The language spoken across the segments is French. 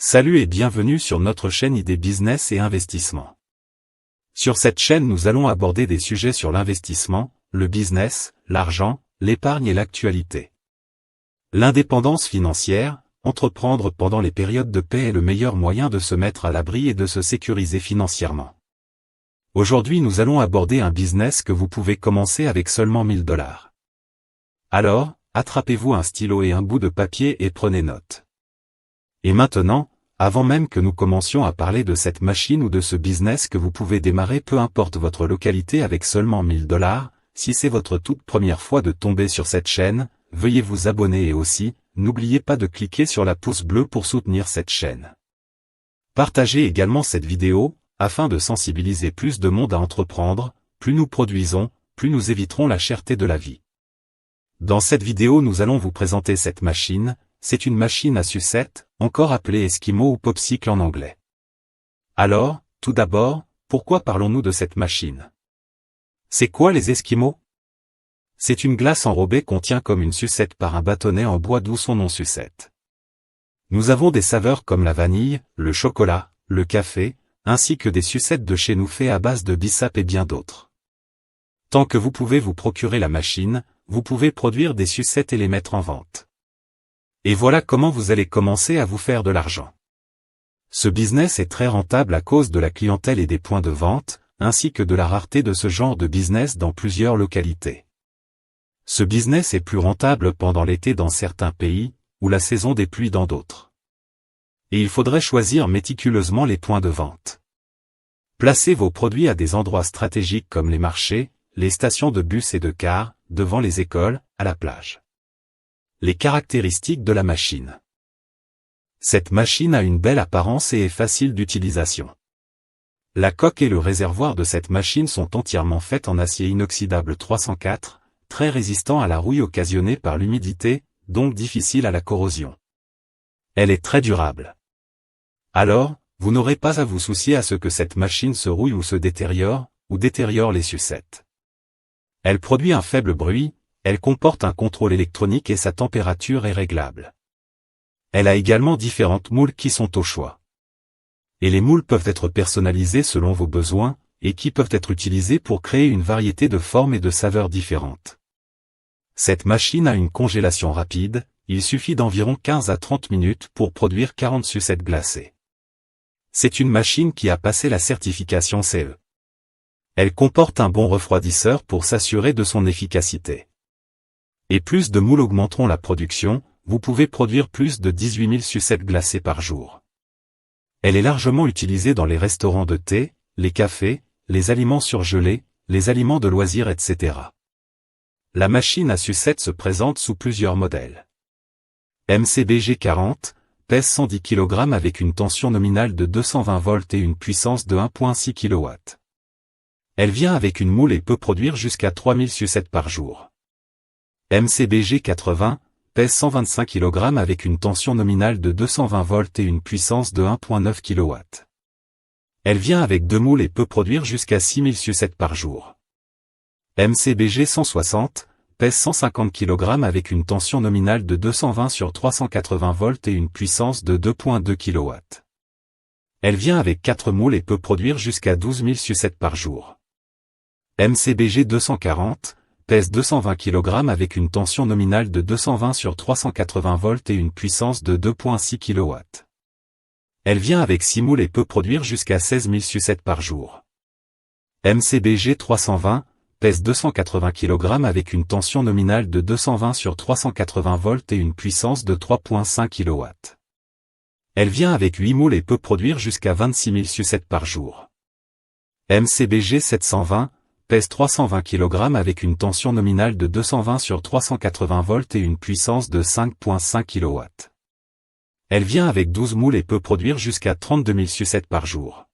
Salut et bienvenue sur notre chaîne Idées Business et Investissement. Sur cette chaîne nous allons aborder des sujets sur l'investissement, le business, l'argent, l'épargne et l'actualité. L'indépendance financière, entreprendre pendant les périodes de paix est le meilleur moyen de se mettre à l'abri et de se sécuriser financièrement. Aujourd'hui nous allons aborder un business que vous pouvez commencer avec seulement 1000 $. Alors, attrapez-vous un stylo et un bout de papier et prenez note. Et maintenant, avant même que nous commencions à parler de cette machine ou de ce business que vous pouvez démarrer peu importe votre localité avec seulement 1000 $, si c'est votre toute première fois de tomber sur cette chaîne, veuillez vous abonner et aussi, n'oubliez pas de cliquer sur la pouce bleue pour soutenir cette chaîne. Partagez également cette vidéo, afin de sensibiliser plus de monde à entreprendre, plus nous produisons, plus nous éviterons la cherté de la vie. Dans cette vidéo nous allons vous présenter cette machine. C'est une machine à sucette, encore appelée Esquimau ou Popsicle en anglais. Alors, tout d'abord, pourquoi parlons-nous de cette machine? C'est quoi les Esquimaux? C'est une glace enrobée qu'on tient comme une sucette par un bâtonnet en bois d'où son nom sucette. Nous avons des saveurs comme la vanille, le chocolat, le café, ainsi que des sucettes de chez nous faites à base de bissap et bien d'autres. Tant que vous pouvez vous procurer la machine, vous pouvez produire des sucettes et les mettre en vente. Et voilà comment vous allez commencer à vous faire de l'argent. Ce business est très rentable à cause de la clientèle et des points de vente, ainsi que de la rareté de ce genre de business dans plusieurs localités. Ce business est plus rentable pendant l'été dans certains pays, ou la saison des pluies dans d'autres. Et il faudrait choisir méticuleusement les points de vente. Placez vos produits à des endroits stratégiques comme les marchés, les stations de bus et de cars, devant les écoles, à la plage. Les caractéristiques de la machine. Cette machine a une belle apparence et est facile d'utilisation. La coque et le réservoir de cette machine sont entièrement faits en acier inoxydable 304, très résistant à la rouille occasionnée par l'humidité, donc difficile à la corrosion. Elle est très durable. Alors, vous n'aurez pas à vous soucier à ce que cette machine se rouille ou se détériore, ou détériore les sucettes. Elle produit un faible bruit. Elle comporte un contrôle électronique et sa température est réglable. Elle a également différentes moules qui sont au choix. Et les moules peuvent être personnalisés selon vos besoins, et qui peuvent être utilisés pour créer une variété de formes et de saveurs différentes. Cette machine a une congélation rapide, il suffit d'environ 15 à 30 minutes pour produire 40 sucettes glacées. C'est une machine qui a passé la certification CE. Elle comporte un bon refroidisseur pour s'assurer de son efficacité. Et plus de moules augmenteront la production, vous pouvez produire plus de 18 000 sucettes glacées par jour. Elle est largement utilisée dans les restaurants de thé, les cafés, les aliments surgelés, les aliments de loisirs etc. La machine à sucettes se présente sous plusieurs modèles. MCBG 40, pèse 110 kg avec une tension nominale de 220 volts et une puissance de 1,6 kW. Elle vient avec une moule et peut produire jusqu'à 3000 sucettes par jour. MCBG 80, pèse 125 kg avec une tension nominale de 220 volts et une puissance de 1,9 kW. Elle vient avec deux moules et peut produire jusqu'à 6000 sucettes par jour. MCBG 160, pèse 150 kg avec une tension nominale de 220 sur 380 volts et une puissance de 2,2 kW. Elle vient avec 4 moules et peut produire jusqu'à 12 000 sucettes par jour. MCBG 240, pèse 220 kg avec une tension nominale de 220 sur 380 volts et une puissance de 2,6 kW. Elle vient avec 6 moules et peut produire jusqu'à 16 000 sucettes par jour. MCBG 320, pèse 280 kg avec une tension nominale de 220 sur 380 volts et une puissance de 3,5 kW. Elle vient avec 8 moules et peut produire jusqu'à 26 000 sucettes par jour. MCBG 720, pèse 320 kg avec une tension nominale de 220 sur 380 volts et une puissance de 5,5 kW. Elle vient avec 12 moules et peut produire jusqu'à 32 000 sucettes par jour.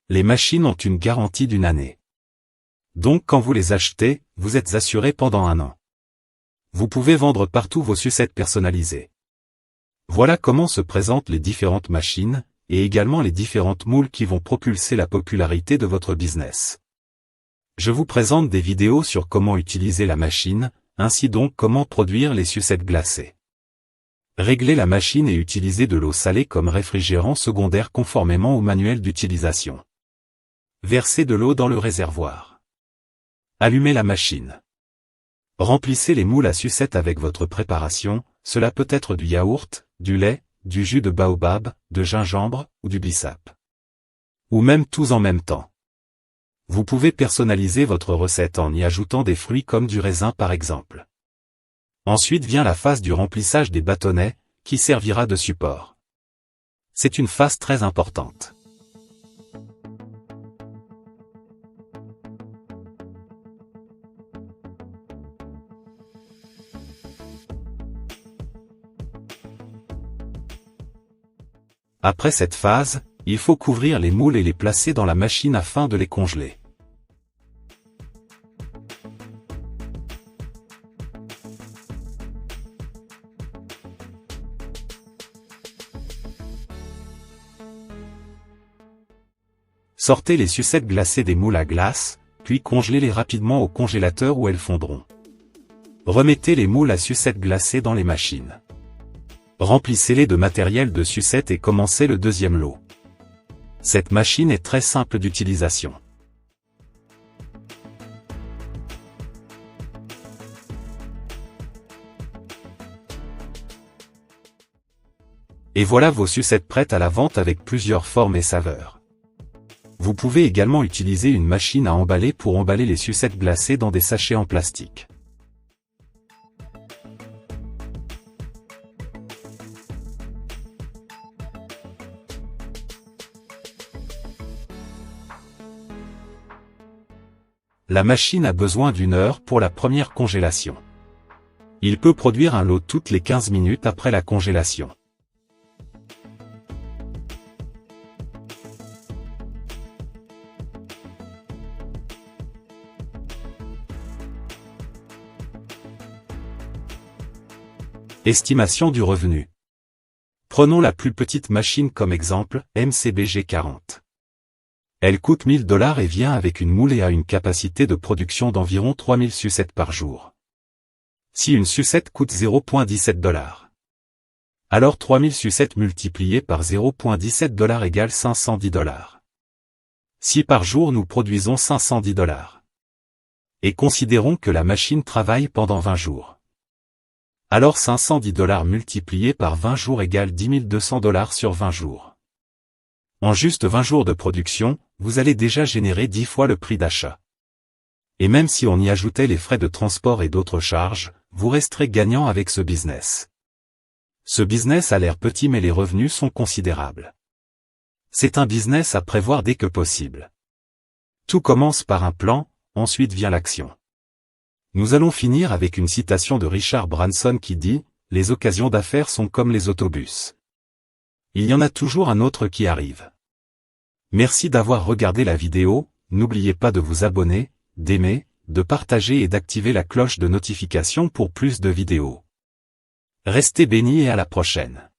Les machines ont une garantie d'une année. Donc quand vous les achetez, vous êtes assuré pendant un an. Vous pouvez vendre partout vos sucettes personnalisées. Voilà comment se présentent les différentes machines, et également les différentes moules qui vont propulser la popularité de votre business. Je vous présente des vidéos sur comment utiliser la machine, ainsi donc comment produire les sucettes glacées. Réglez la machine et utilisez de l'eau salée comme réfrigérant secondaire conformément au manuel d'utilisation. Versez de l'eau dans le réservoir. Allumez la machine. Remplissez les moules à sucette avec votre préparation, cela peut être du yaourt, du lait, du jus de baobab, de gingembre, ou du bissap. Ou même tous en même temps. Vous pouvez personnaliser votre recette en y ajoutant des fruits comme du raisin par exemple. Ensuite vient la phase du remplissage des bâtonnets, qui servira de support. C'est une phase très importante. Après cette phase, il faut couvrir les moules et les placer dans la machine afin de les congeler. Sortez les sucettes glacées des moules à glace, puis congelez-les rapidement au congélateur où elles fondront. Remettez les moules à sucettes glacées dans les machines. Remplissez-les de matériel de sucette et commencez le deuxième lot. Cette machine est très simple d'utilisation. Et voilà vos sucettes prêtes à la vente avec plusieurs formes et saveurs. Vous pouvez également utiliser une machine à emballer pour emballer les sucettes glacées dans des sachets en plastique. La machine a besoin d'1 heure pour la première congélation. Il peut produire un lot toutes les 15 minutes après la congélation. Estimation du revenu. Prenons la plus petite machine comme exemple, MCBG 40. Elle coûte 1 000 $ et vient avec une moule et a une capacité de production d'environ 3000 sucettes par jour. Si une sucette coûte 0,17 $, alors 3000 sucettes multipliées par 0,17 $ égale 510 $. Si par jour nous produisons 510 $. Et considérons que la machine travaille pendant 20 jours. Alors 510 $ multipliés par 20 jours égale 10 200 $ sur 20 jours. En juste 20 jours de production, vous allez déjà générer 10 fois le prix d'achat. Et même si on y ajoutait les frais de transport et d'autres charges, vous resterez gagnant avec ce business. Ce business a l'air petit mais les revenus sont considérables. C'est un business à prévoir dès que possible. Tout commence par un plan, ensuite vient l'action. Nous allons finir avec une citation de Richard Branson qui dit « Les occasions d'affaires sont comme les autobus. Il y en a toujours un autre qui arrive. » Merci d'avoir regardé la vidéo, n'oubliez pas de vous abonner, d'aimer, de partager et d'activer la cloche de notification pour plus de vidéos. Restez bénis et à la prochaine.